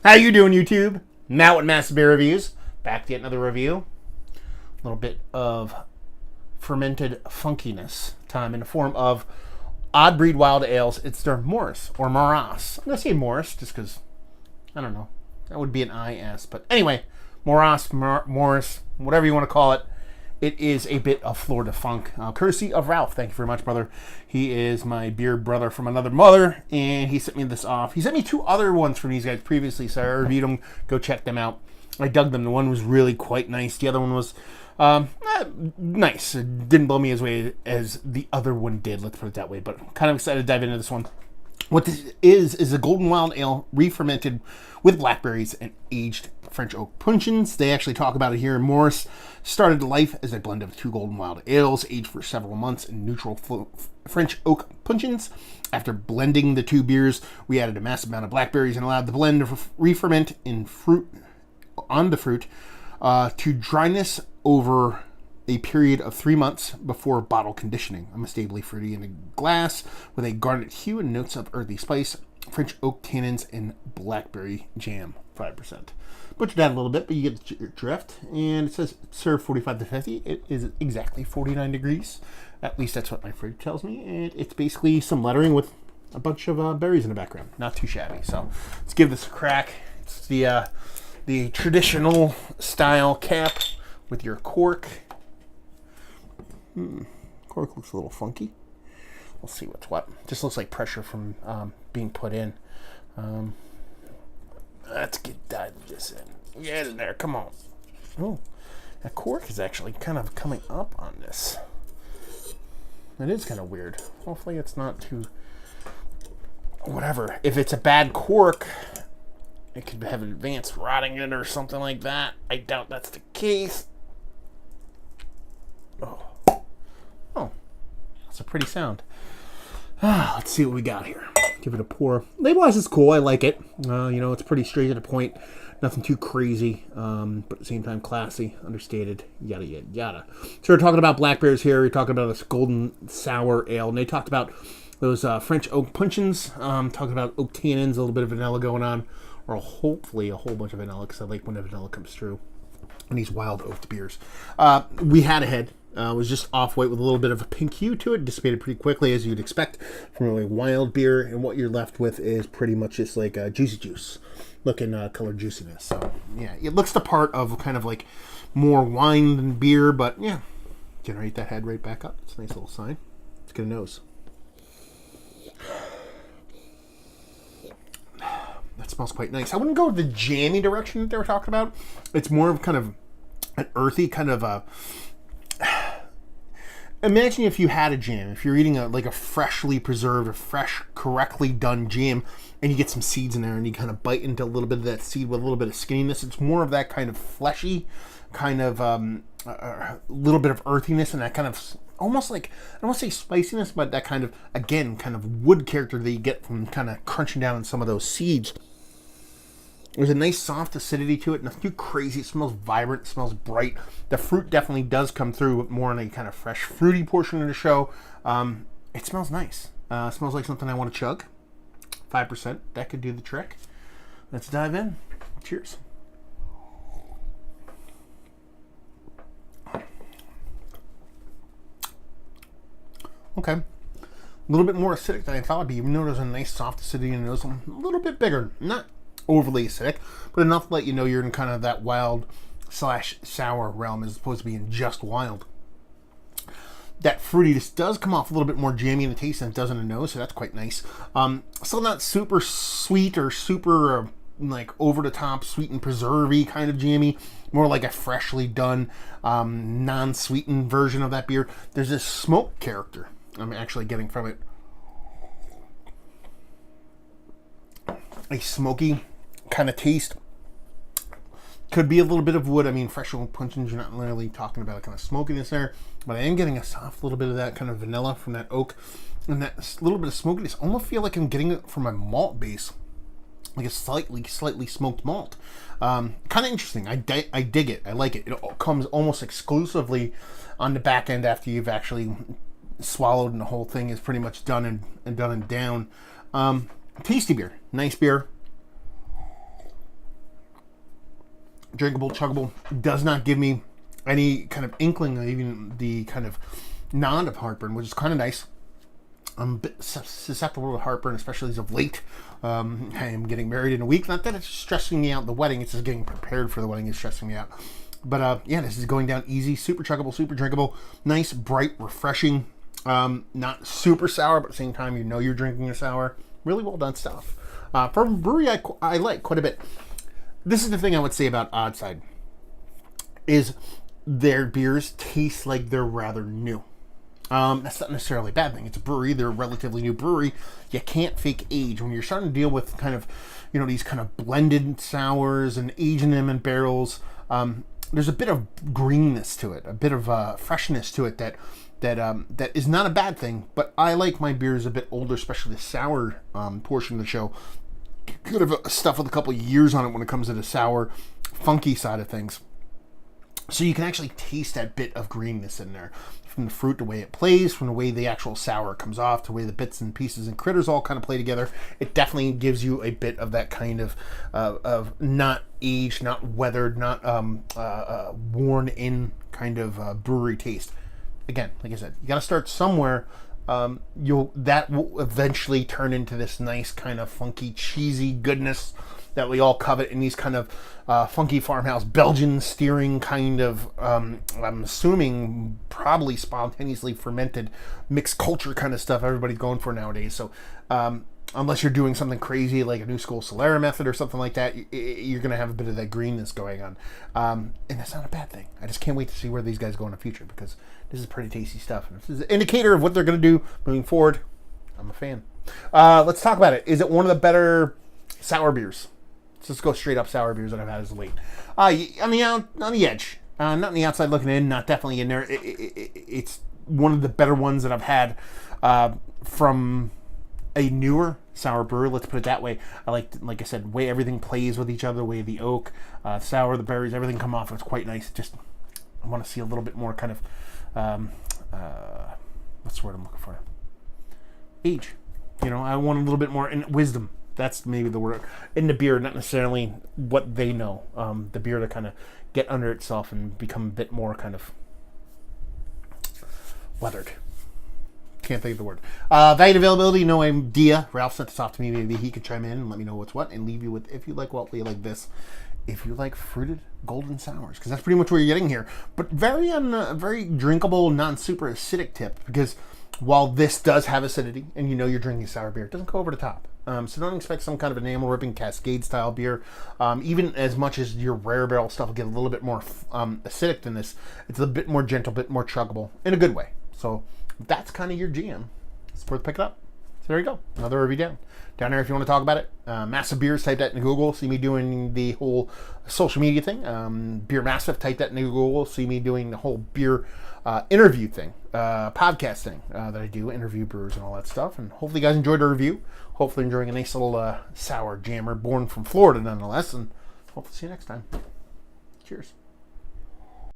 How you doing, YouTube? Matt with Massive Beer Reviews. Back to yet another review. A little bit of fermented funkiness time in the form of Odd Breed Wild Ales. It's their MORAS, or MORAS. I'm going to say MORAS just because, I don't know. That would be an IS. But anyway, MORAS, whatever you want to call it. It is a bit of Florida funk, courtesy of Ralph. Thank you very much, brother. He is my beer brother from another mother, and he sent me this off. He sent me two other ones from these guys previously, so I reviewed them. Go check them out. I dug them. The one was really quite nice. The other one was nice. It didn't blow me away as the other one did, let's put it that way, but I'm kind of excited to dive into this one. What this is a golden wild ale re-fermented with blackberries and aged French oak puncheons. They actually talk about it here in MORAS. Started life as a blend of two golden wild ales, aged for several months in neutral French oak puncheons. After blending the two beers, we added a massive amount of blackberries and allowed the blend to re-ferment on the fruit to dryness over a period of 3 months before bottle conditioning. I'm stably fruity in a glass with a garnet hue and notes of earthy spice, French oak tannins, and blackberry jam, 5%. Butchered that a little bit, but you get the drift. And it says serve 45 to 50. It is exactly 49 degrees. At least that's what my fridge tells me. And it's basically some lettering with a bunch of berries in the background. Not too shabby. So let's give this a crack. It's the traditional style cap with your cork. Cork looks a little funky. We'll see what's what. Just looks like pressure from being put in. Let's dive this in. Get in there. Come on. Oh, that cork is actually kind of coming up on this. It is kind of weird. Hopefully it's not too... Whatever. If it's a bad cork, it could have advanced rotting in it or something like that. I doubt that's the case. Oh, that's a pretty sound. Let's see what we got here. Give it a pour. Label-wise is cool. I like it. It's pretty straight to the point. Nothing too crazy, but at the same time classy, understated, yada, yada, yada. So we're talking about blackberries here. We're talking about this golden sour ale. And they talked about those French oak puncheons. Talking about oak tannins, a little bit of vanilla going on. Or hopefully a whole bunch of vanilla, because I like when the vanilla comes through in these wild oaked beers. We had a head. Was just off-white with a little bit of a pink hue to it. Dissipated pretty quickly, as you'd expect from a wild beer. And what you're left with is pretty much just like a juicy juice looking color juiciness. So, yeah, it looks the part of kind of like more wine than beer. But, yeah, generate that head right back up. It's a nice little sign. Let's get a nose. That smells quite nice. I wouldn't go the jammy direction that they were talking about. It's more of kind of an earthy kind of a... Imagine if you had a jam, if you're eating a freshly preserved, correctly done jam, and you get some seeds in there, and you kind of bite into a little bit of that seed with a little bit of skinniness. It's more of that kind of fleshy, kind of a little bit of earthiness, and that kind of almost like, I don't want to say spiciness, but that kind of, again, kind of wood character that you get from kind of crunching down on some of those seeds. There's a nice soft acidity to it, nothing too crazy. It smells vibrant, it smells bright. The fruit definitely does come through more in a kind of fresh, fruity portion of the show. It smells nice. It smells like something I want to chug. 5%, that could do the trick. Let's dive in. Cheers. Okay. A little bit more acidic than I thought it'd be, even though there's a nice soft acidity in the nose. A little bit bigger. Not overly acidic, but enough to let you know you're in kind of that wild / sour realm as opposed to being just wild. That fruitiness does come off a little bit more jammy in the taste than it does in the nose, so that's quite nice. Still not super sweet or super like over the top sweet and preservy kind of jammy. More like a freshly done non-sweetened version of that beer. There's this smoke character I'm actually getting from it. A smoky kind of taste. Could be a little bit of wood. I mean, fresh oak puncheons, you're not literally talking about a kind of smokiness there, but I am getting a soft little bit of that kind of vanilla from that oak, and that little bit of smokiness. I almost feel like I'm getting it from a malt base, like a slightly smoked malt. Kind of interesting. I dig it. I like it. It comes almost exclusively on the back end after you've actually swallowed and the whole thing is pretty much done and down. Tasty beer. Nice beer. drinkable, chuggable. Does not give me any kind of inkling, of even the kind of nod of heartburn, which is kind of nice. I'm a bit susceptible to heartburn, especially as of late. I am getting married in a week. Not that it's stressing me out the wedding. It's just getting prepared for the wedding is stressing me out. But yeah, this is going down easy. Super chuggable, super drinkable. Nice, bright, refreshing. Not super sour, but at the same time, you know you're drinking a sour. Really well done stuff. From a brewery, I like quite a bit. This is the thing I would say about Oddside. Is their beers taste like they're rather new. That's not necessarily a bad thing. It's a brewery. They're a relatively new brewery. You can't fake age. When you're starting to deal with kind of, these kind of blended sours and aging them in barrels, there's a bit of greenness to it, a bit of freshness to it that is not a bad thing. But I like my beers a bit older, especially the sour portion of the show. Could have stuff with a couple of years on it when it comes to the sour, funky side of things. So you can actually taste that bit of greenness in there. From the fruit, the way it plays, from the way the actual sour comes off, to the way the bits and pieces and critters all kind of play together. It definitely gives you a bit of that kind of not aged, not weathered, not worn in kind of brewery taste. Again, like I said, you got to start somewhere. That will eventually turn into this nice kind of funky, cheesy goodness that we all covet in these kind of funky farmhouse Belgian steering kind of, I'm assuming probably spontaneously fermented mixed culture kind of stuff everybody's going for nowadays. So unless you're doing something crazy like a new school Solera method or something like that, you're going to have a bit of that greenness going on. And that's not a bad thing. I just can't wait to see where these guys go in the future, because this is pretty tasty stuff. And this is an indicator of what they're going to do moving forward. I'm a fan. Let's talk about it. Is it one of the better sour beers? Let's go straight up sour beers that I've had as of late. On the edge, not on the outside looking in, not definitely in there. It's one of the better ones that I've had from a newer sour brewer. Let's put it that way. I like I said, the way everything plays with each other, the way the oak, sour, the berries, everything come off. It's quite nice. Just I want to see a little bit more kind of what's the word I'm looking for? Age. I want a little bit more wisdom. That's maybe the word in the beer, not necessarily what they know. The beer to kind of get under itself and become a bit more kind of weathered. Can't think of the word. Value and availability, no idea. Ralph sent this off to me. Maybe he could chime in and let me know what's what and leave you with, if you like what we like this. If you like fruited golden sours, because that's pretty much what you're getting here. But very drinkable, non-super acidic tip, because while this does have acidity and you're drinking sour beer, it doesn't go over the top. So don't expect some kind of enamel ripping Cascade style beer. Even as much as your rare barrel stuff will get a little bit more acidic than this, it's a bit more gentle, a bit more chuggable in a good way. So that's kind of your jam. It's worth picking up. So there you go. Another review down. Down there if you want to talk about it. Massive Beers, type that into Google. See me doing the whole social media thing. Beer Massive, type that into Google. See me doing the whole beer interview thing, podcast thing that I do, interview brewers and all that stuff. And hopefully you guys enjoyed the review. Hopefully enjoying a nice little sour jammer born from Florida nonetheless. And hopefully see you next time. Cheers.